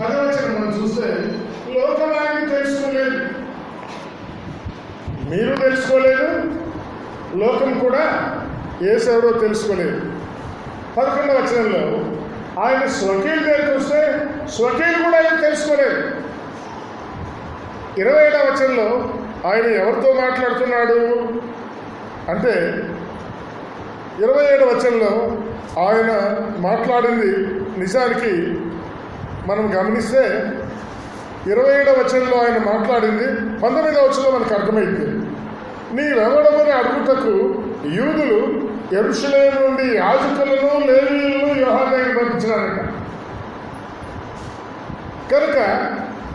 10వ మనం చూస్తే లోకమాన్ని తెలుసుకోలేదు, మీరు తెలుసుకోలేదు, లోకం కూడా యేసెవరో తెలుసుకోలేదు. 11వ ఆయన స్వకీయుల దగ్గరికి వస్తే స్వకీయులు కూడా ఆయన తెలుసుకోలేదు. 27వ ఆయన ఎవరితో మాట్లాడుతున్నాడు అంటే 27వ ఆయన మాట్లాడింది నిజానికి మనం గమనిస్తే 27వ ఆయన మాట్లాడింది 19వ మనకు అర్థమైంది. నీవెవడమని అడుగుటకు యూదులు యెరూషలేము నుండి యాజకులను లేవీయులను యోహాను దగ్గరికి పంపించినారట. కనుక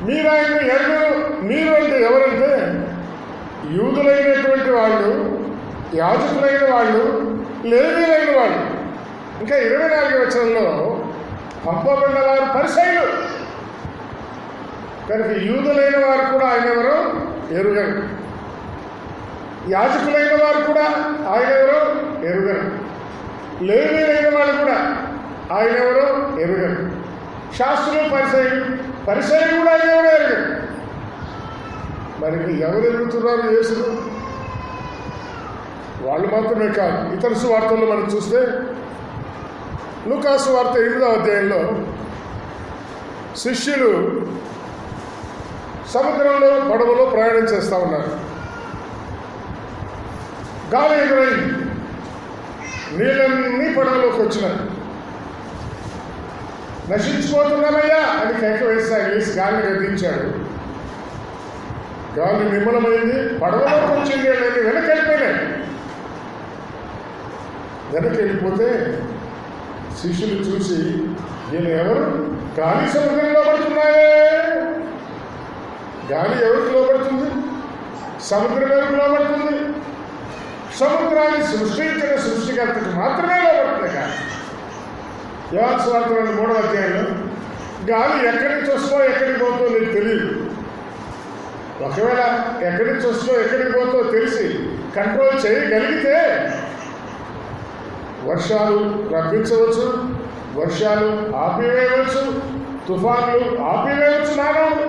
మీరు ఆయన ఎరుగరు. మీరు అంటే ఎవరంటే యూదులైనటువంటి వాళ్ళు, యాజకులైన వాళ్ళు, లేవీయులైన వాళ్ళు. ఇంకా 24వ పంపబడిన వారు పరిసయ్యులు. కనుక యూదులైన వారు కూడా ఆయన ఎవరో ఎరుగరు, యాజకులైన వారు కూడా ఆయన ఎవరో ఎరుగరు, లేవీయులైన వాళ్ళు కూడా ఆయన ఎవరో ఎరుగరు, శాస్త్రులు పరిసయ్యులు కూడా ఆయన ఎవరో ఎరుగరు. మరి ఎవరు ఎరుగుతున్నారు యేసును? వాళ్ళు మాత్రమే కాదు. ఇతర సువార్తల్లో మనం చూస్తే లూకాసు వార్త 8వ అధ్యాయంలో శిష్యులు సముద్రంలో పడవలో ప్రయాణం చేస్తూ ఉన్నారు. గాలి ఎదురైంది, నీళ్ళన్నీ పడవలోకి వచ్చినాయి. నశించిపోతున్నామయ్యా అని కేక వేసి గాలిని గద్దించాడు. గాలి నిమ్మలమైంది, పడవలోకి వచ్చింది అనేది వెనక్కి వెళ్ళిపోయినాయి. వెనక్కి వెళ్ళిపోతే శిష్యులు చూసి నేను ఎవరు? గాలి సముద్రంలో పడుతున్నాయే. గాలి ఎవరికి లోపడుతుంది? సముద్రం ఎవరికి లోపడుతుంది? సముద్రాన్ని సృష్టించిన సృష్టికర్తకు మాత్రమే లోపడుతుంది. కానీ యోహాను సువార్త 3వ అధ్యాయంలో గాలి ఎక్కడి నుంచి వస్తుందో ఎక్కడికి పోతుందో నీకు తెలియదు. ఒకవేళ ఎక్కడి నుంచి వస్తుందో ఎక్కడికి పోతుందో తెలిసి కంట్రోల్ చేయగలిగితే వర్షాలు రప్పించవచ్చు, వర్షాలు ఆపివేయవచ్చు, తుఫాన్లు ఆపివేయవచ్చు మానవుడు.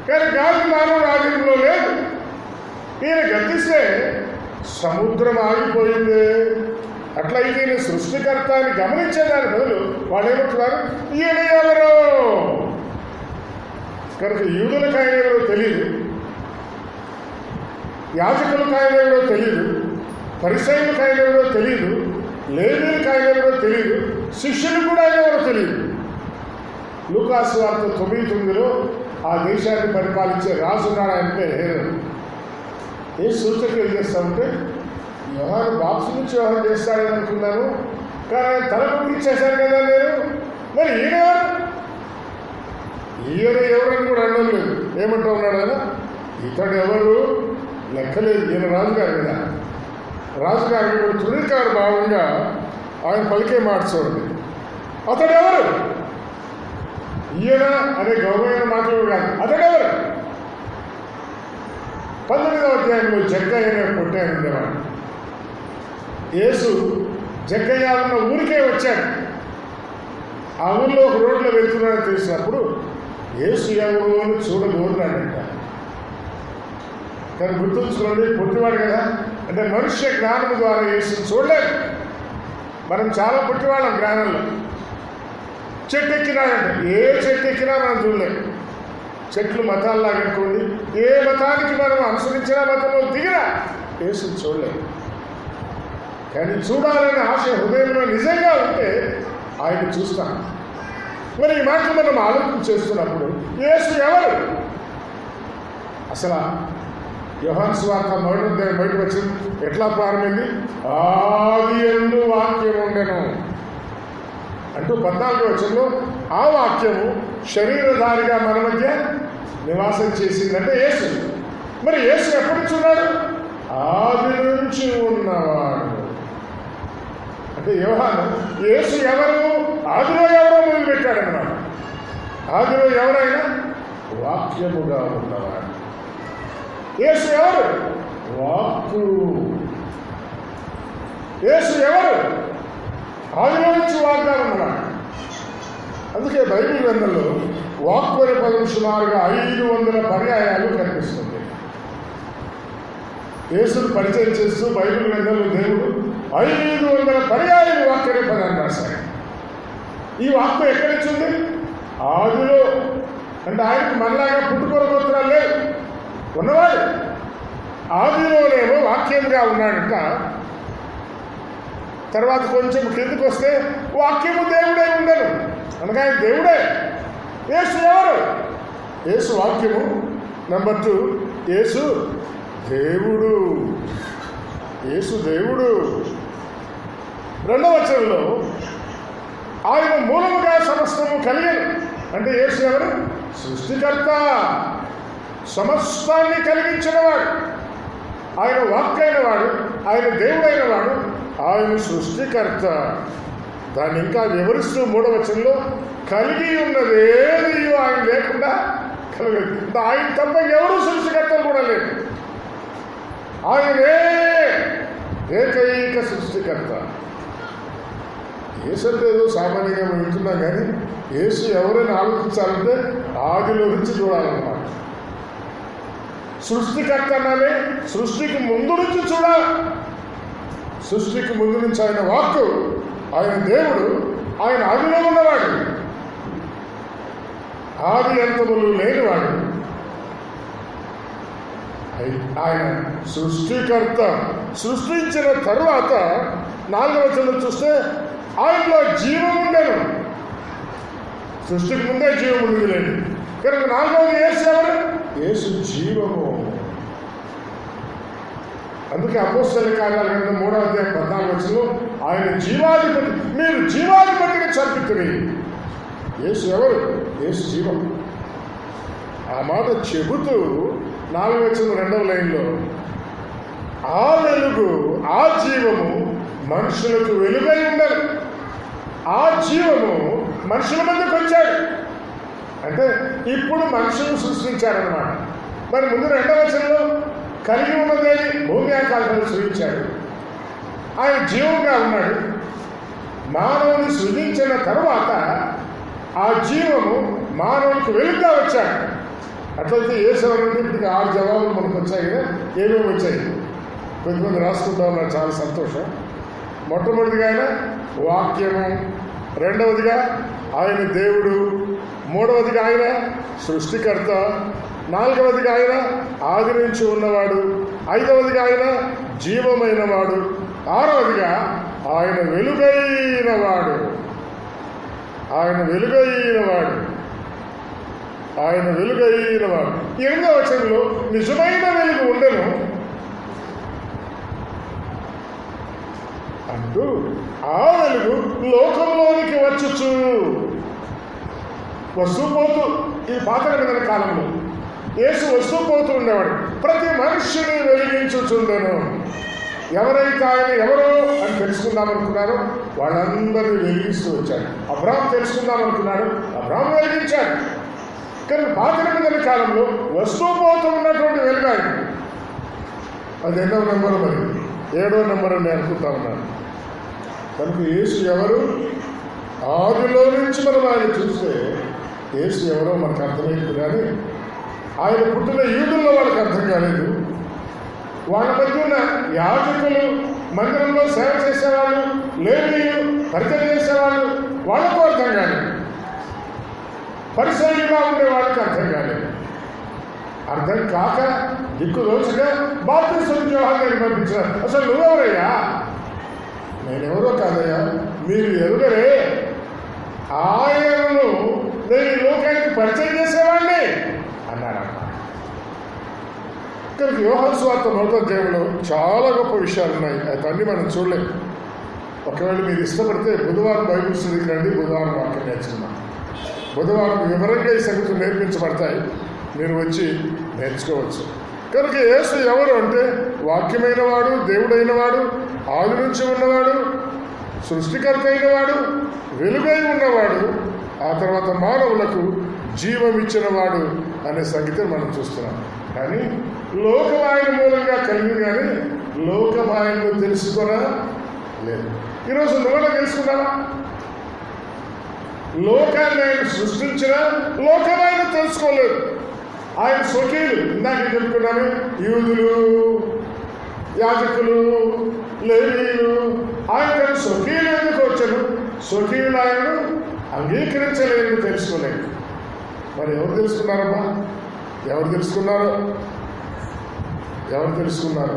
కానీ గాలి మానవుడు ఆధీనంలో లేదు. ఈయన గద్దిస్తే సముద్రం ఆగిపోయింది. అట్లయితే ఈయన సృష్టికర్త అని గమనించేదాని బదులు వాళ్ళు ఏమంటున్నారు? ఈయన ఎవరో. కనుక యూదులకు ఆయన ఎవరో తెలియదు, యాజకులకు ఆయన ఎవరో తెలియదు, పరిసయ్యులకు ఆయన ఎవరో తెలియదు, లేవీయులకు ఆయన ఎవరో తెలియదు, శిష్యులకు కూడా ఆయన ఎవరో తెలియదు. లూకాసు వార్త 9:9 ఆ దేశాన్ని పరిపాలించే రాజున్నాడు, ఆయన పేరు హేరోదు. ఏ సూచనలు చేస్తామంటే యోహాను బాప్తిస్మం యోహాను చేస్తాడని అనుకున్నాను, కానీ ఆయన తల పంపించేశారు కదా నేను. మరి ఈయన ఎవరని కూడా అనడం లేదు. ఏమంటూ ఉన్నాడు కదా, ఇతడు ఎవరు లెక్కలేదు, ఈయన రాజుగారు కదా. రాజుగారు కూడా తృణీకారు భావంగా ఆయన పలికే మాట చూడండి. అతడు ఎవరు? ఈయన అనే గౌరవమైన మాటలు కాదు, అతడెవరు? 19వ అధ్యాయంలో జగ్గయ్య అనే కొట్టాను ఉండేవాడు. యేసు జగ్గయ్య ఉన్న ఊరికే వచ్చాడు. ఆ ఊళ్ళో ఒక రోడ్లో వెళ్తున్నాడని తెలిసినప్పుడు యేసు ఎవరు అని చూడబోతున్నాడంట. కానీ గుర్తుంచుకోండి, పుట్టివాడు కదా, అంటే మనుష్య జ్ఞానం ద్వారా యేసుని చూడలేదు. మనం చాలా పుట్టివాళ్ళం జ్ఞానంలో. చెట్టు ఎక్కినాడంటే ఏ చెట్టు ఎక్కినా మనం చూడలేము. చెట్లు మతాల్లాగా అనుకోండి, ఏ మతానికి మనం అనుసరించినా మతంలో దిగినా యేసుని చూడలేము. కానీ చూడాలనే ఆశ హృదయంలో నిజంగా ఉంటే ఆయన చూస్తాం. మరి ఈ మాటలు మనం ఆలోచన చేస్తున్నప్పుడు యేసు ఎవరు? అసలు యోహాను సువార్త 1వ అధ్యాయం బయటకు వచ్చింది. ఎట్లా ప్రారంభమైంది? ఆదియందు వాక్యం ఉండెను అంటూ 14వ వచనంలో ఆ వాక్యము శరీరధారిగా మన మధ్య నివాసం చేసిందంటే యేసు. మరి యేసు ఎప్పటి నుంచి ఉన్నాడు? ఆది నుంచి ఉన్నవాడు. అంటే యోహాను యేసు ఎవరు, ఆదిలో ఎవరో మొదలుపెట్టాడన్నమాట. ఆదిలో ఎవరైనా వాక్యముగా ఉన్నవాడు. యేసు ఎవరు? వాక్కు. యేసు ఎవరు? ఆదిలో నుంచి వాగ్దానం ఉన్నాడు. అందుకే బైబిల్ గ్రంథంలో వాక్కు అనే పదం సుమారుగా 500 పర్యాయాలు కనిపిస్తుంది. యేసును పరిచయం చేస్తూ బైబిల్ గ్రంథంలో దేవుడు 500 పర్యాయాలు వాక్కు అనే పదాన్ని రాశాడు. ఈ వాక్కు ఎక్కడి నుంచి ఉంది? ఆదిలో. అంటే ఆయనకు మనలాగా పుట్టుకొర గోత్రాలు లేవు, ఉన్నవాడు ఆదిలోనేమో వాక్యంగా ఉన్నాడంట. తర్వాత కొంచెం కిందకు వస్తే వాక్యము దేవుడే ఉండను, అనగా ఆయన దేవుడే. యేసు ఎవరు? యేసు వాక్యము. నెంబర్ 2, యేసు దేవుడు. యేసు దేవుడు. 2వ వచనంలో ఆయన మూలముగా సమస్తము కలిగను. అంటే యేసు ఎవరు? సృష్టికర్త, సమస్తాన్ని కలిగించినవాడు. ఆయన వాక్కైన వాడు, ఆయన దేవుడైన వాడు, ఆయన సృష్టికర్త. దాన్ని ఇంకా వివరిస్తూ 3వ వచనంలో కలిగి ఉన్నదేది ఆయన లేకుండా కలగదు. ఆయన తప్ప ఎవరు సృష్టికర్తలు కూడా లేదు. ఆయనే ఏకైక సృష్టికర్త. యేసు అంటే ఏదో సామాన్యంగా మేము వింటున్నాం, కానీ యేసు ఎవరైనా ఆలోచించాలంటే ఆదిలో నుంచి చూడాలన్నమాట. సృష్టికర్త అన్నానే సృష్టికి ముందు నుంచి చూడాలి. సృష్టికి ముందు నుంచి ఆయన వాక్కు, ఆయన దేవుడు, ఆయన ఆదిలో ఉన్నవాడు, ఆది అంతములు లేనివాడు. ఆయన సృష్టికర్త. సృష్టించిన తరువాత 4వ వచనం చూస్తే ఆయనలో జీవం ఉండను. సృష్టికి ముందే జీవం ఉంది లేదు కనుక 4వది యేసు ఎవరు? యేసు జీవము. అందుకే అపోస్తలుల కార్యాల గ్రంథం 3వ అధ్యాయం 14వ వచనంలో ఆయన జీవాధిపతి, మీరు జీవాధిపతిని చంపుతుంది. యేసు ఎవరు? యేసు జీవం. ఆ మాట చెబుతూ 4వ వచనం 2వ లైన్లో ఆ వెలుగు, ఆ జీవము మనుషులకు వెలుగై ఉండరు. ఆ జీవము మనుషుల మధ్యకు వచ్చాడు. అంటే ఇప్పుడు మనుషులు సృష్టించారన్నమాట. మరి ముందు 2వ వచనంలో కలిగి ఉన్నదేది భూమి ఆకాశాలు సృష్టించాడు. ఆయన జీవంగా ఉన్నాడు. మానవుని సృజించిన తరువాత ఆ జీవము మానవునికి వెలుగుగా వచ్చాడు. అట్లయితే యేసు ఎవరంటే ఇప్పటికి 6 జవాబులు మనకు వచ్చాయి కదా. ఏమేమి వచ్చాయి? కొంతమంది రాసుకుంటా ఉన్నారు, చాలా సంతోషం. మొట్టమొదటిగా ఆయన వాక్యము, 2వదిగా ఆయన దేవుడు, 3వదిగా ఆయన సృష్టికర్త, 4వదిగా ఆయన ఆది నుంచి ఉన్నవాడు, 5వదిగా ఆయన జీవమైన వాడు, 6వదిగా ఆయన వెలుగైన వాడు. ఆయన వెలుగైన వాడు, ఆయన వెలుగైన వాడు. 8వ వచనంలో నిజమైన వెలుగు ఉండను అంటూ ఆ వెలుగు లోకంలోనికి వచ్చుచు. వస్తూ పోతూ ఈ పాత నిబంధన కాలంలో యేసు వస్తూ పోతూ ఉండేవాడు. ప్రతి మనుష్యుని వెలిగించుచుండెను. ఎవరైతే ఆయన ఎవరో అని తెలుసుకుందామనుకున్నారో వాళ్ళందరినీ వెలిగిస్తూ వచ్చాడు. అబ్రాహాం తెలుసుకుందామనుకున్నాడు, అబ్రాహాం వెలిగించాడు. కానీ పాత నిబంధన కాలంలో వస్తూ పోతూ ఉన్నటువంటి వెలుగాయి. అది 8వ నెంబరు, మరి 7వ నెంబర్ అని అనుకుంటా ఉన్నాను. కనుక యేసు ఎవరు? ఆదిలో నుంచి మనం ఆయన చూస్తే యేసు ఎవరో మనకు అర్థమైంది. కానీ ఆయన పుట్టిన యూదుల్లో వాళ్ళకి అర్థం కాలేదు. వాళ్ళ మధ్య ఉన్న యాజకులు, మందిరంలో సేవ చేసేవాళ్ళు, లేవీయులు, పరిచయం చేసేవాళ్ళు, వాళ్ళకు అర్థం కాలేదు. పరిసరులుగా ఉండే వాళ్ళకి అర్థం కాలేదు. అర్థం కాక దిక్కు రోజుగా బాప్తిస్మం యోహాను పంపించారు. అసలు నువ్వెవరయ్యా? నేనెవరో కాదయ్యా, మీరు ఎరుగరే, ఆయనను నేను ఈ లోకానికి పరిచయం చేసేవాడిని అన్నాడన్నమాట. కనుక యోహాను సువార్త 1వ అధ్యాయంలో చాలా గొప్ప విషయాలు ఉన్నాయి. అవన్నీ మనం చూడలేము. ఒకవేళ మీరు ఇష్టపడితే బుధవారం బైబిల్ స్టడీకి రండి, బుధవారం వాక్యం నేర్చుకున్నాం. బుధవారం వివరంగా ఈ సంగతులు నేర్పించబడతాయి, మీరు వచ్చి నేర్చుకోవచ్చు. కనుక యేసు ఎవరు అంటే వాక్యమైన వాడు, దేవుడైన వాడు, ఆది నుంచి ఉన్నవాడు, సృష్టికర్త అయిన వాడు, వెలుగై ఉన్నవాడు, ఆ తర్వాత మానవులకు జీవం ఇచ్చిన వాడు అనే సంగతి మనం చూస్తున్నాం. కానీ లోకం ఆయన మూలంగా కలిగింది, కానీ లోకం ఆయనను తెలుసుకున్నా లేదు. ఈరోజు నువ్వైనా తెలుసుకున్నావా? లోకాన్ని ఆయన సృష్టించిన లోకం ఆయన తెలుసుకోలేదు. ఆయన స్వకీయులు, ఇందాక చెప్పుకున్నాను, యూదులు, యాజకులు, లేవీయులు, ఆయన స్వకీయులు ఎందుకు వచ్చాను? స్వకీయులు ఆయనను అంగీకరించలేదని తెలుసుకోలేదు. మరి ఎవరు తెలుసుకున్నారమ్మా? ఎవరు తెలుసుకున్నారు? యోహాను తెలుసుకున్నాడు.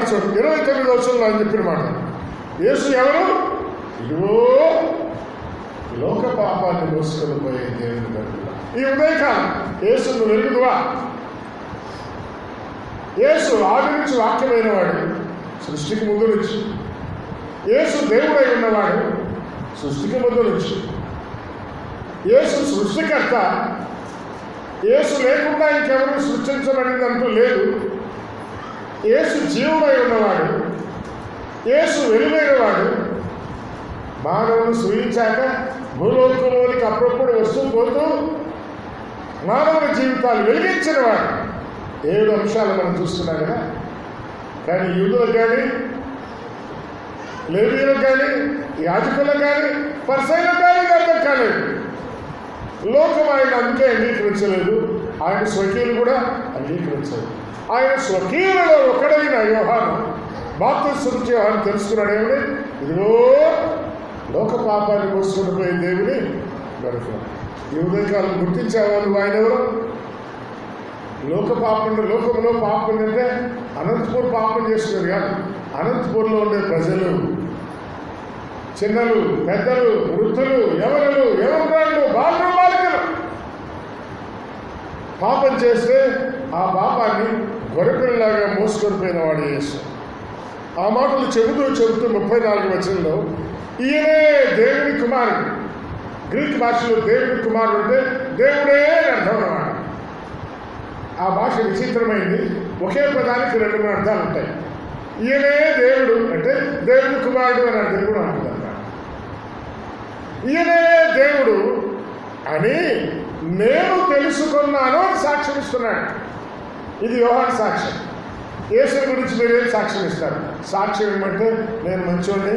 చూడండి 29వ వచనంలో ఆయన చెప్పిన మాట, యేసు ఎవరు? ఇదిగో లోక పాపాన్ని మోసుకొని పోయే దేవుని వెలుగు. ఈ ఉదయకాలం యేసును వెలుగుదువా? యేసు ఆది నుంచి వాక్యమైన వాడు, సృష్టికి ముందు నుంచి. యేసు దేవుడై ఉన్నవాడు, సృష్టికి ముందు నుంచి. యేసు సృష్టికర్త. యేసు లేకుండా ఇంకెవరు సృష్టించబడింది అంటూ లేదు. యేసు జీవుడై ఉన్నవాడు, యేసు వెలుగైన వాడు. మానవుని సృజించాక భూలోకంలోనికి అప్పుడప్పుడు వస్తూ పోతూ మానవుని జీవితాలు వెలిగించిన వాడు. 7 అంశాలు మనం చూస్తున్నాం కదా. కానీ యూదులకు కానీ, లేవీయులకు కానీ, యాజకులకు కానీ, పరిసయ్యులకు కానీ అర్థం కాలేదు. లోకం ఆయన అందుకే అంగీకరించలేదు. ఆయన స్వకీయులు కూడా అంగీకరించలేదు. ఆయన స్వకీయులలో ఒకడైన యోహాను, బాప్తిస్మం ఇచ్చే యోహాను తెలుసుకున్నాడు ఏమని? ఇదిగో లోక పాపాన్ని మోసుకొని పోయే దేవుని వెలుగు. ఈ ఉదయకాలం గుర్తించావా నువ్వు? ఆయన ఎవరు? లోకంలో పాపం అంటే అనంతపూర్ పాపం చేస్తున్నారు కాదు. అనంతపూర్లో ఉండే ప్రజలు, చిన్నలు, పెద్దలు, వృద్ధులు, యవనులు, యవనరాళ్ళు, బాలురు, బాలికలు పాపం చేస్తే ఆ పాపాన్ని గొర్రెపిల్లలాగా మోసుకొని పోయిన వాడు యేసు. ఆ మాటలు చెబుతూ 34వ వచనంలో ఈయనే దేవుని కుమారుడు. గ్రీక్ భాషలో దేవుని కుమారుడు అంటే దేవుడే అని అర్థం అన్నమాట. ఆ భాష విచిత్రమైంది. ఒకే పదానికి 2 అర్థాలు ఉంటాయి. ఈయనే దేవుడు అంటే దేవుని కుమారుడు అని అర్థం కూడా ఉంటుంది అన్నమాట. ఈయనే దేవుడు అని నేను తెలుసుకున్నాను అని సాక్ష్యం ఇస్తున్నాడు. ఇది యోహాను సాక్ష్యం. యేసు గురించి మీరేం సాక్ష్యం ఇస్తారు? సాక్ష్యం ఏమంటే నేను మంచోడిని,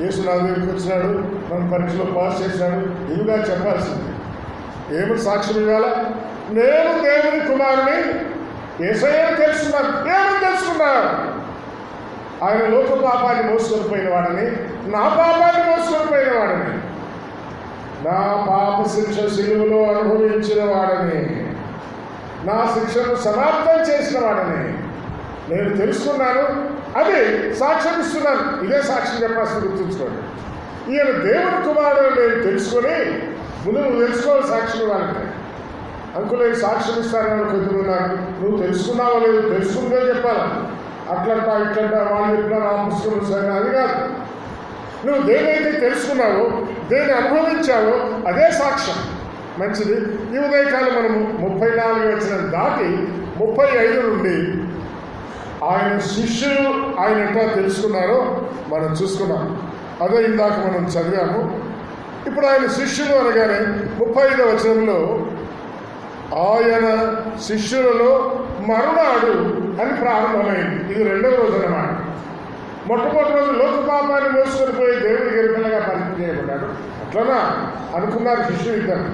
యేసు నా దగ్గరికి వచ్చినాడు, నన్ను పరీక్షలో పాస్ చేశాడు, ఇదిగా చెప్పాల్సింది. ఏమిటి సాక్ష్యం ఇవ్వాలా? నేను దేవుని కుమారుని, యేసయ్యను తెలుసుకున్నాను. ఏమని తెలుసుకున్నాను? ఆయన లోక పాపాన్ని మోసుకొని పోయిన వాడని, నా పాపాన్ని మోసుకొని పోయిన వాడని, నా పాప శిక్ష సిలువలో అనుభవించిన వాడని, నా శిక్షను సమాప్తం చేసిన వాడని నేను తెలుసుకున్నాను. అది సాక్ష్యం ఇస్తున్నాను. ఇదే సాక్ష్యం చెప్పాల్సింది గుర్తుంచుకోండి. ఈయన దేవుని కుమారుడు నేను తెలుసుకొని, ముందు నువ్వు తెలుసుకోవాలి సాక్ష్యం ఇవ్వాలంటే. అంకులే సాక్ష్యం ఇస్తానని కొంచెం నువ్వు తెలుసుకున్నావో లేదు, తెలుసుకుంటే చెప్పాలి. అట్లంటా ఇట్లంటా వాళ్ళు చెప్పినా నా పుస్తకం సరే అది కాదు. నువ్వు దేనైతే తెలుసుకున్నావో, దేన్ని అనుభవించావో అదే సాక్ష్యం. మంచిది. ఈ ఉదయకాలం మనము 34 వచనం దాటి 35 నుండి ఆయన శిష్యులు ఆయన ఎట్లా తెలుసుకున్నారో మనం చూసుకున్నాం. అదే ఇందాక మనం చదివాము. ఇప్పుడు ఆయన శిష్యులు అనగానే 35వ వచనంలో ఆయన శిష్యులలో మరునాడు అని ప్రారంభమైంది. ఇది 2వ రోజు అన్నమాట. మొట్టమొదటి రోజు లోక పాపాన్ని మోసుకొని పోయి దేవుడి గరికలుగా పరిచయం చేయబడ్డాడు. అట్లనా అనుకున్నారు శిష్యులు ఇద్దరు.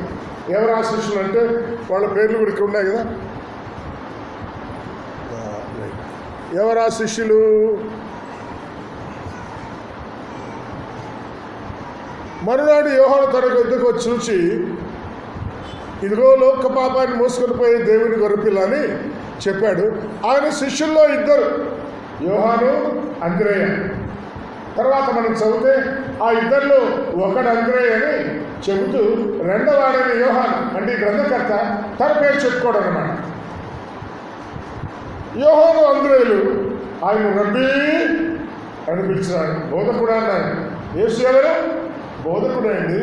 ఎవరు ఆ శిష్యులు అంటే వాళ్ళ పేర్లు కూడా ఇక్కడ ఉన్నాయి కదా. ఎవరు ఆ శిష్యులు? మరునాడు యోహాను తన వద్దకు వచ్చి చూచి, ఇదిగో లోక పాపాన్ని మోసుకొని పోయే దేవుని గొర్రెపిల్ల అని చెప్పాడు. ఆయన శిష్యుల్లో 2, యోహాను, అంద్రేయ. తర్వాత మనం చదివితే ఆ 2లో ఒకడు అంద్రేయ అని చెబుతూ 2వ వాడైన యోహాను అంటే గ్రంథకర్త తన పేరు చెప్పుకోవడం అన్నమాట. యోహాను, అంద్రేయులు ఆయన రబ్బీ అని పిలిచినాడు. బోధకుడు అన్నాడు. యేసు ఎవరు? బోధకుడు అండి.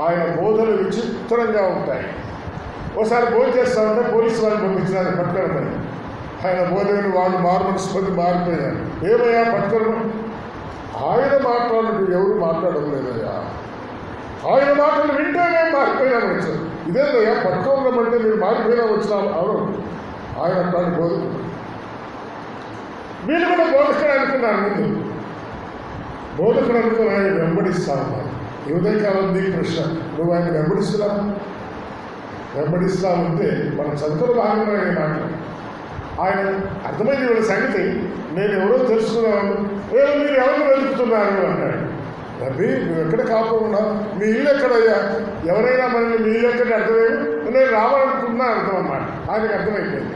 ఆయన బోధలు విచిత్రంగా ఉంటాయి. ఓసారి బోధ చేస్తా ఉంటే పోలీసు వాళ్ళు పంపించినారు పట్టుకోవడం. ఆయన బోధకుడు వాళ్ళు మారుమనస్పతి మారిపోయారు. ఏమయ్యా పట్టుకోవడం? ఆయన మాట్లాడుతూ ఎవరు మాట్లాడడం లేదయ్యా. ఆయన మాటలు వింటే మేము మారిపోయినాము వచ్చారు. ఇదేదయ్యా పట్టుకోవడం అంటే మీరు మారిపోయినా వచ్చినాము. అవును, ఆయన అంటాడు బోధకుడు. వీళ్ళు కూడా బోధకుడు అనుకున్నారు ముందు. బోధకుడు అనుకుని ఆయన వెంబడిస్తా ఉన్నారు. ఈ ఉదయకాలం నీకు ప్రశ్న, నువ్వు ఆయన వెంబడిస్తున్నావు? వెంబడిస్తా ఉంటే మనం చదువుకున్న భాగంగా ఆయన మాట్లాడు. ఆయన అర్థమైంది వీళ్ళ సంగతి, నేను ఎవరో తెలుసుకున్నాను, మీరు ఎవరు వెతుకుతున్నారు అన్నాడు. రబ్బీ, నువ్వు ఎక్కడ కాకుండా మీ ఇల్లు ఎక్కడయ్యా? ఎవరైనా మనల్ని మీ ఇల్లు ఎక్కడ అర్థమేమి, నేను రావాలనుకుంటున్నా అర్థం అన్నమాట. ఆయనకు అర్థమైపోయింది.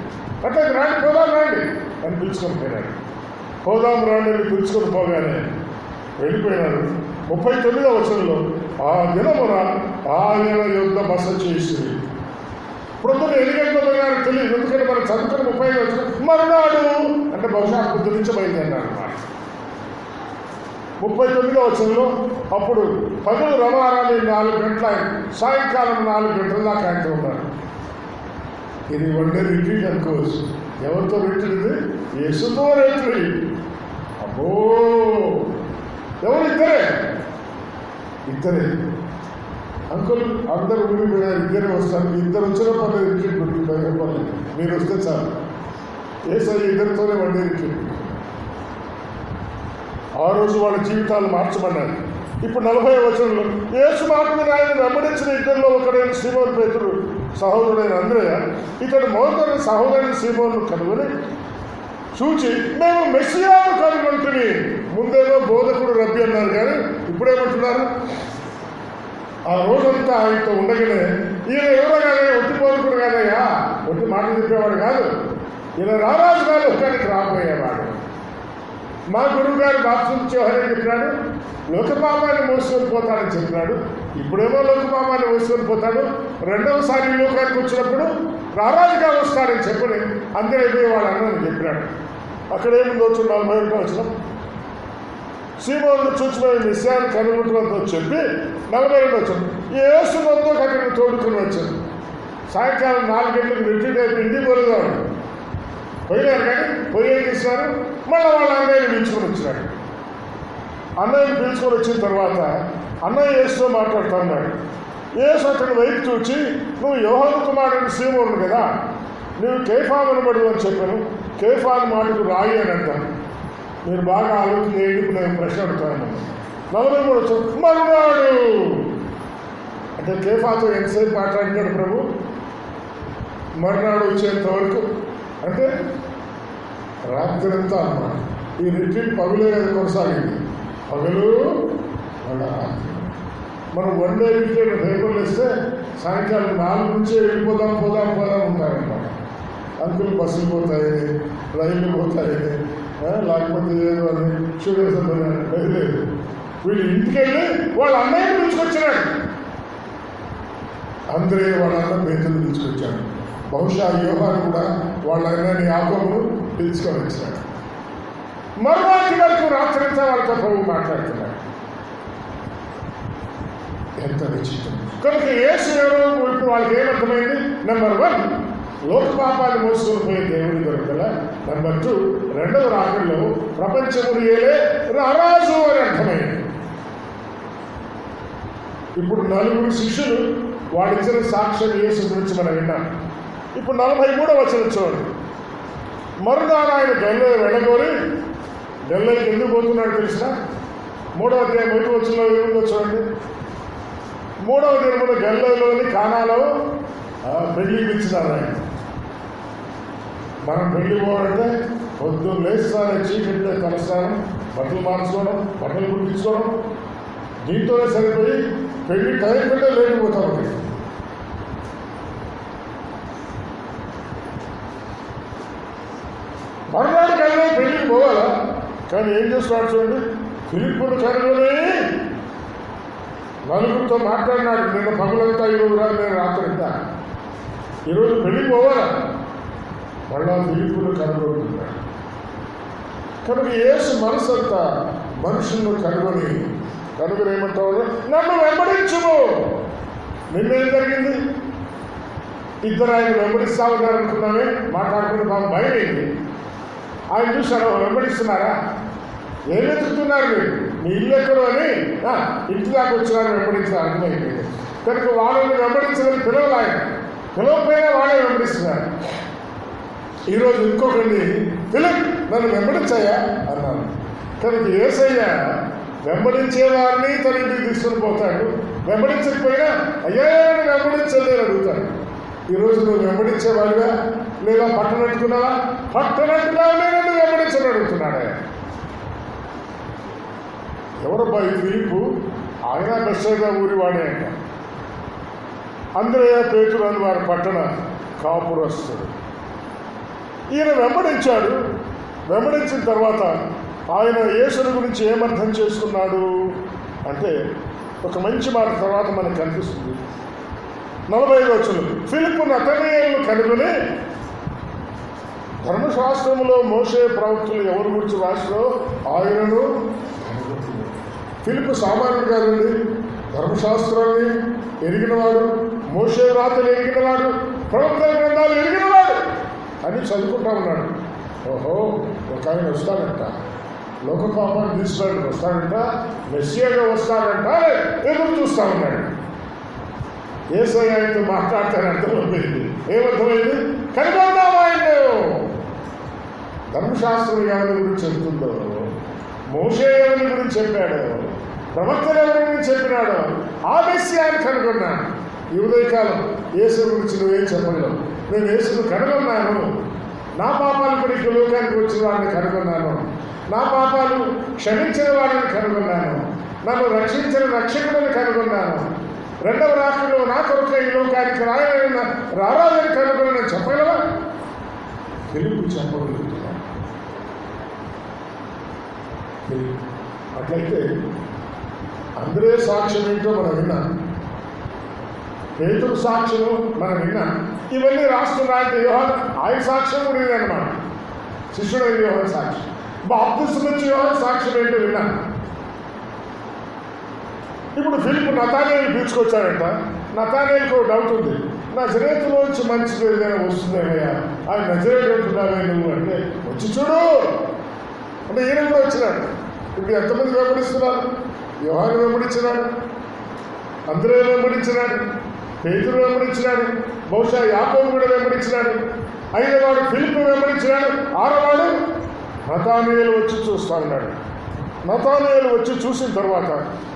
అట్లా రాండి, పోదాం రండి అని పిలుచుకొని పోయినాడు. పోదాం రాండి అని పిలుచుకొని పోగానే వెళ్ళిపోయినాడు. 39వ వచనంలో, ఆ దినమున ఆయన యుద్ధ బస చేసి, ప్రొద్దున ఎలిగంటలో పోయినారు తెలియదు, ఎందుకంటే మనం చదువుకుని 30 వచ్చిన మరునాడు అంటే బహుశా పొద్దు నుంచి బయలుదేరినారు అన్నమాట. 39వ వచనంలో, అప్పుడు పగలు రమారామి 4 గంటల, సాయంకాలం 4 గంటల దాకా ఆయనతో ఉన్నారు. ఇది వన్ డే రిట్రీట్ అనుకోవచ్చు. ఎవరితో రిట్రీట్? యేసుతో రిట్రీట్. అబ్బో, ఎవరు? ఇద్దరే. అంకుల్ అందరూ ఊరిపోయినారు, ఇద్దరే వస్తారు. ఇద్దరు వచ్చిన పర్లేదు, రిట్రీట్ పెట్టుకుంటారు, పర్లేదు, మీరు వస్తే చాలు. ఏసయ్య ఇద్దరితోనే వన్ డే రిట్రీట్. ఆ రోజు వాళ్ళ జీవితాలు మార్చమన్నారు. ఇప్పుడు 40వ వచనంలో, యేసు మాట మీద ఆయన వెంబడించిన ఇద్దరిలో ఒకడైన సీమోను పేతురు సహోదరుడైన అంద్రెయ ఇతడు మొదటి సహోదరుని సీమోను కనుగొని చూచి, మేము మెస్సియాను కనుగొంటుని. ముందేమో బోధకుడు రబ్బీ అన్నారు, కానీ ఇప్పుడేమంటున్నారు? ఆ రోజంతా ఆయనతో ఉండగానే, ఈయన ఎవరో కానీ ఒట్టి బోధకుడు కాదయ్యా, ఒట్టి మాటలు చెప్పేవాడు కాదు, ఈయన రారాజు కాదు, ఒక్కడికి రాబోయేవాడు. మా గురువు గారు బాప్తిసం ఇచ్చేవారని చెప్పినాడు, లోకపాపాన్ని మోసుకొని పోతాడని చెప్పినాడు. ఇప్పుడేమో లోకపాపాన్ని మోసుకొని పోతాడు, రెండవసారి లోకానికి వచ్చినప్పుడు రారాజుగా వస్తాడని చెప్పని అందరూ అయిపోయేవాడు అన్నని చెప్పినాడు. అక్కడ ఏముంది వచ్చు 41వ వచనం, సీమోను చూసి మేము మెస్సియాను కనుగొంటున్నతో చెప్పి 42వ వచనం, యేసు మొత్తం అక్కడికి తోడుకుని వచ్చాను. సాయంకాలం 4 గంటలకు రిట్రీట్ అయిపోయి ఇంటికి పోలేదాడు. పోయినారు, కానీ పోయేది ఇస్తారు. మళ్ళీ వాళ్ళ అన్నయ్యని పిలుచుకొని వచ్చినాడు. అన్నయ్యని పిలుచుకొని వచ్చిన తర్వాత అన్నయ్య యేసుతో మాట్లాడుతున్నాడు. యేసు అతని వైపు చూచి, నువ్వు యోహాను కుమారుడు సీమోను కదా, నువ్వు కేఫా అనబడు అని చెప్పాను. కేఫా అని మాటకు రాయి అని అంటాను. మీరు బాగా ఆలోచన చేయండి, నేను ప్రశ్న అడుగుతాను. 43వ వచనం, మరునాడు అంటే కేఫాతో ఎంతసేపు మాట్లాడినాడు ప్రభు? మరునాడు వచ్చేంత వరకు, అంటే రాత్రంతా అన్నమాట. ఈ రిట్రీట్ పగులే కదా కొనసాగింది, పగలు వాళ్ళ రాత్రి. మనం వన్ డే రిట్రీట్ పేపర్లు వేస్తే సాయంకాలం 4 నుంచే వెళ్ళిపోదాం ఉంటారనమాట. అంకులు బస్సులు పోతాయని, రైళ్ళు పోతాయని, లేకపోతే ఏదో అని షుగర్ సంబంధం లేదు. వీళ్ళు ఇంటికి వెళ్ళి వాళ్ళ అన్నయ్యని పిలుచుకొచ్చినాడు. అందరే వాళ్ళ అన్న పేతులు పిలుచుకొచ్చాడు. బహుశా యోహాను కూడా వాళ్ళ అన్నని యాకోబును పిలుచుకొని వచ్చినాడు. మరునాటి వరకు రాత్రంతా వాళ్ళతో ప్రభు మాట్లాడుతున్నాడు. ఎంత విచిత్రం! కనుక యేసు ఎవరు? ఇప్పుడు వాళ్ళకి ఏమర్థమైంది? నెంబర్ 1, లోక పాపాన్ని మోసుకొని పోయే దేవుడి దొరకల. నెంబర్ 2, రెండవ రాకడలో ప్రపంచమును ఏలే రారాజు అని అర్థమైంది. ఇప్పుడు 4 శిష్యులు వాడిచ్చిన సాక్ష్యం యేసు గురించి మనం విన్నాం. ఇప్పుడు 43వ వచనం చూడండి. మరునాడు ఆయన గలిలయ వెళ్ళగోరి, గలిలయకి ఎందుకు పోతున్నాడు తెలిసిన? 3వ అధ్యాయం 1వ వచనంలో ఏముందో చూడండి. 3వ దినమున గలిలయలోని కానాలో పెళ్లి ఇచ్చినారు ఆయన. మనం పెళ్లి పోవాలంటే పొద్దున్న లేస్తానే చీకట్లే తలస్నానం, బట్టలు మార్చుకోవడం, బట్టలు కుట్టించుకోవడం, దీంతోనే సరిపోయి పెళ్లి టైం కంటే లేకపోతా ఉంటుంది. మరునాడు కానీ పెళ్లికి పోవాలా? కానీ ఏం చేస్తున్నాడు చూడండి. ఫిలిప్పును కనుగొని 4 మాట్లాడినాడు. నిన్న పగులంతా ఈరోజు రాదు, నేను రాత్రంతా. ఈరోజు పెళ్లికి పోవాలా? మళ్ళా ఫిలిప్పును కనుగొంటున్నాడు. కనుక యేసు మనసంతా మనుషులను కనుగొని ఏమంటావు? నన్ను వెంబడించుము. నిన్నేం జరిగింది? ఇద్దరు ఆయన వెంబడిస్తా ఉన్నారనుకున్నామే, మాట్లాడుకుని మాకు భయం ఏంటి? ఆయన చూసారా వెంబడిస్తున్నారా? ఏం వెతుకుతున్నారు మీరు? మీ ఇల్లు ఎక్కడో అని ఇంటి దాకా వచ్చినారు వెంబడించారు, అర్థమైపోయింది. కనుక వాళ్ళని వెంబడించాలని పిలవలు ఆయన, పిలవకపోయినా వాళ్ళే వెంబడిస్తున్నారు. ఈరోజు ఇంకొకరిని పిలుపు నన్ను వెంబడించాయా అన్నాను. కనుక యేసయ్య వెంబడించే వారిని తన ఇంటికి తీసుకొని పోతాడు. వెంబడించకపోయినా అయ్యా వెంబడించలే అడుగుతాడు. ఈరోజు నువ్వు వెంబడించేవాడిగా లేదా పట్టనట్టుకున్నావా? పట్టనట్టున్నావా నేను వెంబడించని అడుగుతున్నాడే. ఎవరబ్బా ఈ ఫిలిప్పు? ఆయన బెత్సయిదా ఊరివాడే అంట. అంద్రెయ, పేతురు అని వారి పట్టణ కాపురస్తుడు. ఈయన వెంబడించాడు. వెంబడించిన తర్వాత ఆయన యేసుని గురించి ఏమర్థం చేసుకున్నాడు అంటే ఒక మంచి మాట తర్వాత మనకు కనిపిస్తుంది. 45 వచనం, ఫిలిప్పు నతనయేలును కనుగొని, ధర్మశాస్త్రములో మోషే ప్రవక్తలు ఎవరి గురించి రాసినో ఆయనను కనుగొంటుంది. ఫిలిప్పు సామాన్యుడు కాదండి. ధర్మశాస్త్రాన్ని ఎరిగినవాడు, మోషే రాతలు ఎరిగినవాడు, ప్రవక్తల గ్రంథాలు ఎరిగినవాడు అని చదువుకుంటా ఉన్నాడు. ఓహో, ఒక ఆయన వస్తాడంట, లోక పాపాన్ని తీసుకోవడానికి వస్తాడంట, మెస్సియాగా వస్తాడంట, ఎదురు చూస్తా ఉన్నాడు. యేసయ్య ఆయనతో మాట్లాడతాను అర్థమైంది. ఏమర్థమైంది? కనుగొన్నాం ఆయన్ను. ధర్మశాస్త్రం ఎవరి గురించి చెప్తుందో, మోషే ఎవరి గురించి చెప్పాడు, ప్రవక్తలు ఎవరి గురించి చెప్పినాడో ఆ మెస్సియాని కనుగొన్నాను. ఈ ఉదయకాలం యేసు గురించి నువ్వేం చెప్పగలవు? నేను యేసును కనుగొన్నాను. నా పాపాలు కూడా లోకానికి వచ్చిన వాడిని కనుగొన్నాను. నా పాపాలు క్షమించిన వాడిని కనుగొన్నాను. నన్ను రక్షించిన రక్షకుడిని కనుగొన్నాను. రెండవ రాత్రిలో నా కొరకు ఈ లోకానికి రారాజని కనుగొని నేను చెప్పగలవా? తెలుగు చెప్పగలుగుతున్నా. అట్లయితే అందరే సాక్ష్యం ఏంటో మనం విన్నాం, పేతురు సాక్ష్యం మనం విన్నాం. ఇవన్నీ రాస్తున్నాయంటే యోహాను ఆయన సాక్ష్యం కూడా ఇదన్నమాట. శిష్యుడైన యోహాను సాక్ష్యం, బాప్తిస్మం నుంచి యోహాను సాక్ష్యం ఏంటో విన్నాం. ఇప్పుడు ఫిలిప్పు నతానేలు పిలుచుకొచ్చాడంట. నతానేలుకు డౌట్ ఉంది, నజరేతులోంచి మంచిది ఏదైనా వస్తుందేమయ్యా, ఆయన నజరేతు అంటున్నావే నువ్వు అంటే, వచ్చి చూడు అంటే ఈయన కూడా వచ్చినాడు. ఇప్పుడు ఎంతమంది వెంబడిస్తున్నారు? యోహాను వెంబడించినాడు, అంద్రెయ వెంబడించినాడు, పేతురు వెంబడించినాడు, బహుశా యాకోబు కూడా వెంబడించినాడు, 5వ ఫిలిప్పు వెంబడించినాడు, 6వ నతానేలు వచ్చి చూస్తా ఉన్నాడు. నతానేలు వచ్చి చూసిన తర్వాత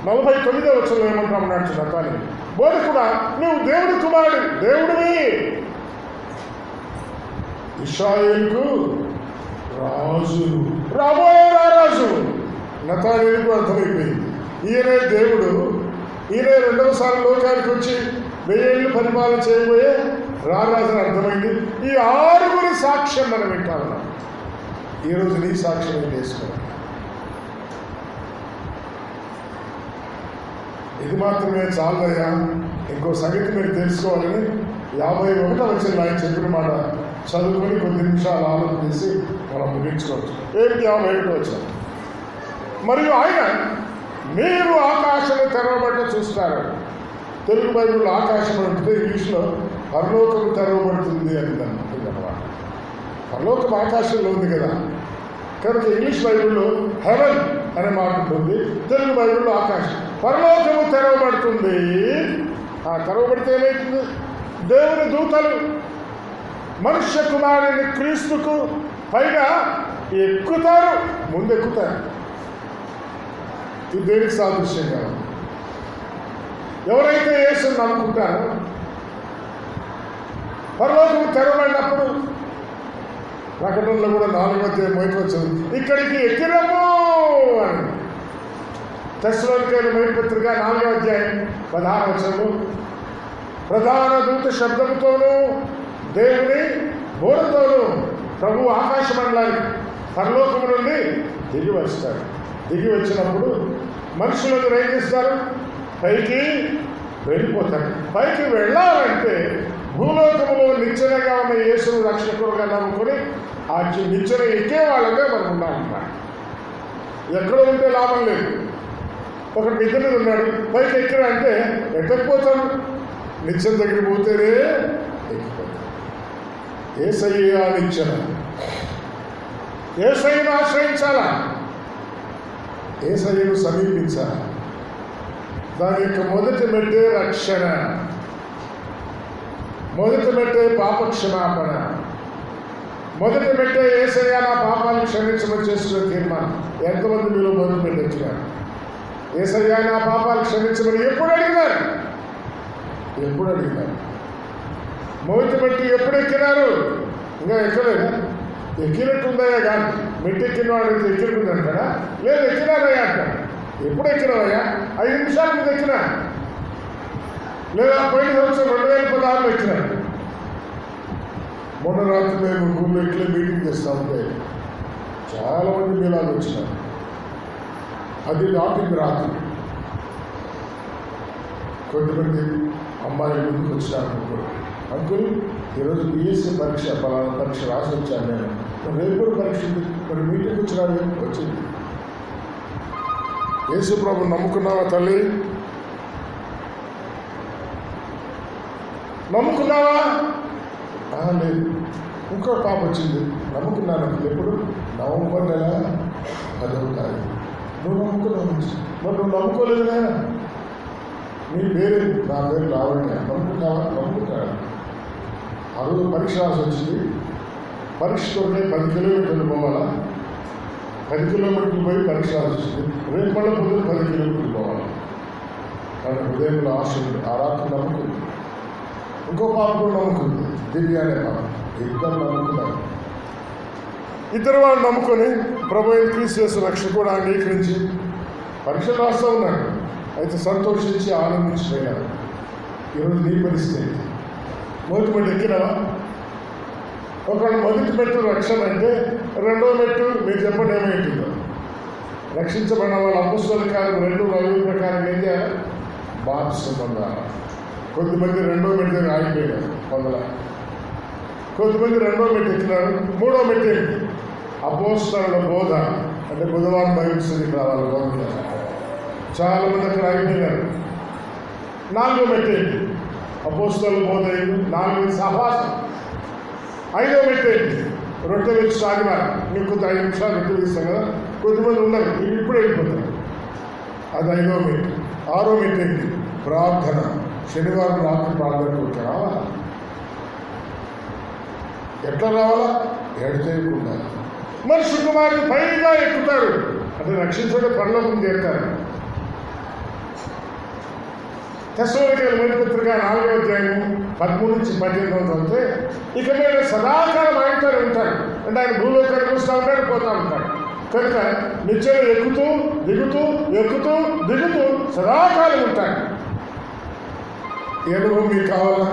49వ వచనంలో ఏమంటామన్నాడు నతానేలు, బోధకుడా నువ్వు దేవుడి కుమారుడు, దేవుడివి, ఇశ్రాయేలుకు రాజు, రాబోయే రారాజు. నతానేలుకు అర్థమైపోయింది, ఈయనే దేవుడు, ఈయనే 2వసారి లోకానికి వచ్చి 1000 ఏళ్ళు పరిపాలన చేయబోయే రారాజు అని అర్థమైంది. ఈ 6గురి సాక్ష్యం మనం వింటా ఉన్నాం. ఈరోజు నీ సాక్ష్యం ఏం చేసుకోవాలి? ఇది మాత్రమే చాలదయ్యా, ఇంకో సంగతి మీరు తెలుసుకోవాలని 51వ వచనంలో ఆయన చెప్పిన మాట చదువుకొని కొద్ది నిమిషాలు ఆలోచన చేసి మనం ముగించుకోవచ్చు. ఏంటి 51వ వచనం? మరియు ఆయన మీరు ఆకాశాన్ని తెరవబడ్డ చూస్తారు. తెలుగు బైబిల్లో ఆకాశం అంటే ఇంగ్లీష్లో పరలోకం తెరవబడుతుంది అని అన్నమాట. పరలోకం ఆకాశంలో ఉంది కదా, కనుక ఇంగ్లీష్ బైబిల్లో హెవెన్ అనే మాట ఉంటుంది, తెలుగు బైబిల్లో ఆకాశం. పరలోకము తెరవబడుతుంది. తెరవబడితే ఏమవుతుంది? దేవుని దూతలు మనుష్య కుమారుని క్రీస్తుకు పైగా ఎక్కుతారు, ముందెక్కుతారు. ఇది దేనికి సాదృశ్యంగా? ఎవరైతే యేసుని నమ్ముకుంటారో పరలోకము తెరవబడినప్పుడు, ప్రకటనలో కూడా 4వ అధ్యాయం మొదటి వచ్చింది, ఇక్కడికి ఎక్కిరము అని. తెస్సలోనికైన మొదటి పత్రిక 4వ అధ్యాయం 16వ వచనంలో, ప్రధాన దూత శబ్దముతోనూ దేవుని బోధతోనూ ప్రభు ఆకాశ మండలానికి పరలోకము నుండి దిగి వస్తాడు. దిగి వచ్చినప్పుడు మనుషులందరూ ఏం చేస్తారు? పైకి వెళ్ళిపోతారు. పైకి వెళ్ళాలంటే భూలోకములో నిచ్చెనగా ఉన్న యేసును రక్షకుడుగా నమ్ముకొని ఆ నిచ్చెన ఎక్కే వాళ్ళగా మనం ఉండాలన్నమాట. ఎక్కడ ఉంటే లాభం లేదు. ఒక నిద్ర మీద ఉన్నాడు, పైకి ఎక్కడా అంటే ఎక్కకపోతాడు, నిచ్చెన దగ్గర పోతేనే ఎక్కిపోతాడు. యేసయ్య నిచ్చెన, యేసయ్యను ఆశ్రయించాలా, యేసయ్యను సమీపించాలి. దాని యొక్క మొదటి మెట్టే రక్షణ, మొదటి మెట్టే పాప క్షమాపణ, మొదటి మెట్టే యేసయ్య నా పాపాలను క్షమించమని చేసుకునే తీర్మానం. ఎంతమంది మీలో మొదటి పెట్టొచ్చున్నారు? యేసయ్యా నా పాపాలు క్షమించమని ఎప్పుడు అడిగినారు? మౌతి బట్టి ఎప్పుడు ఎక్కినారు? ఇంకా ఎక్కలేదు. ఎక్కినట్టుందయ్యా కానీ మెట్టెక్కిన వాడికి ఎక్కినట్టుందంటాడా? లేదు, ఎక్కినారయ్యా అంటాడు. ఎప్పుడు ఎక్కినావయ్యా? 5 నిమిషాల మీద ఎక్కినా, లేదా పోయిన సంవత్సరం 2016లో ఎక్కినాడు. మొన్న రాత్రి మేము రూమ్లో ఇట్లే మీటింగ్ చేస్తూ ఉంటే చాలామంది మీలాగా వచ్చినారు. అది దాటింది రాత్రి. కొంతమంది అమ్మాయిలు ముందుకు వచ్చినారు. అంకుల్, ఈరోజు బిఎస్సీ పరీక్ష పలానా పరీక్ష రాసి వచ్చాను నేను. రేపు కూడా పరీక్ష ఉంది, మరి మీటింగ్ వచ్చినాడు. వచ్చింది. యేసు ప్రభు నమ్ముకున్నావా తల్లి? నమ్ముకున్నావా? లేదు. ఇంకో పాప వచ్చింది, నమ్ముకున్నాను. ఎప్పుడు? నవంబర్ నెల 10వ తారీఖు. నువ్వు నమ్ముకున్నావు. మరి నువ్వు నమ్ముకోలేదుగా? నీ పేరు, నా పేరు లావణ్య. నమ్ముకుంటావా? నమ్ముకుంటావా? ఆ రోజు పరీక్ష రాసి వచ్చింది. పరీక్షతోనే 10 కిలోమీటర్లు పోవాలా? 10 కిలోమీటర్లు పోయి పరీక్ష రాసి వచ్చింది. రేపు మళ్ళీ పొద్దున 10 కిలోమీటర్లు పోవాలి. కానీ హృదయంలో ఆశ ఉంది. ఆ రాత్రి నమ్ముకుంది. ఇంకో పాప కూడా నమ్ముకుంది, దివ్య అనే పాప. ఇద్దరు నమ్ముకున్నారు. ఇద్దరు వాళ్ళు నమ్ముకొని ప్రభు అయిన క్రీస్తు యేసు రక్షణ కూడా అంగీకరించి పరీక్షలు రాస్తూ ఉన్నాడు. అయితే సంతోషించి ఆనందించిపోయినారు. ఈరోజు నీ పరిస్థితి మొదటి మెట్టు ఎక్కినావా? ఒకవేళ మొదటి మెట్టు రక్షణ అంటే, రెండవ మెట్టు మీరు చెప్పండి ఏమైంటుందో. రక్షించబడిన వాళ్ళ అపుస్తల కాలం 2:40 ప్రకారం ఏం చేయాలి? బాప్తిసం పొందాలి. కొంతమంది రెండో మెట్టు ఆగిపోయినారు, పొందల. కొంతమంది రెండో మెట్టు ఎక్కినారు. మూడో మెట్టు ఏంటి? అపోస్తలుల బోధ. అంటే బుధవారం బైబిల్ స్టడీకి రావాలి బోధ. చాలా మంది అక్కడ ఆగిపోయినారు. 4వ మెట్టు ఏంటి? అపోస్తలుల బోధ. 4 సహవాసం. 5వ మెట్టు ఏంటి? రొట్టెలు ఇచ్చి సాగినారు. మీకు కొంత 5 నిమిషాలు రొట్టెలు ఇస్తాం కదా, కొంతమంది ఉన్నారు ఇప్పుడు వెళ్ళిపోతారు. అది 5వ మెట్టు. 6వ మెట్టు ఏంటి? ప్రార్థన. శనివారం రాత్రి ప్రార్థనకు రావాలా? ఎట్లా రావాలా? ఎడతేయకుండా. మనుషు కుమారుడు పైగా ఎక్కుతారు అంటే రక్షించడం పరలోకం చేస్తారు. తెస్సలోనికీయుల మొదటి పత్రిక 4వ అధ్యాయం 13 నుంచి 18 చదివితే, ఇక మీరు సదాకాలం ఆయనతోనే ఉంటారు. అంటే ఆయన భూలోకానికి వస్తూ ఉంటాడు, పోతూ ఉంటాడు. కనుక నిత్యం ఎక్కుతూ దిగుతూ సదాకాలం ఉంటాడు. ఈ అనుభవం మీకు కావాలా?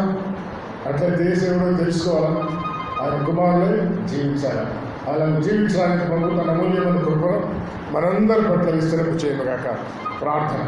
అట్లా దేశం ఎవరో తెలుసుకోవాలా? ఆయన కుమారులే జీవించాలి. అలా జీవించడానికి ప్రభు తన అమూల్యమైన కృపను మనందరి పట్ల విస్తరింపు చేయగాక. ప్రార్థన.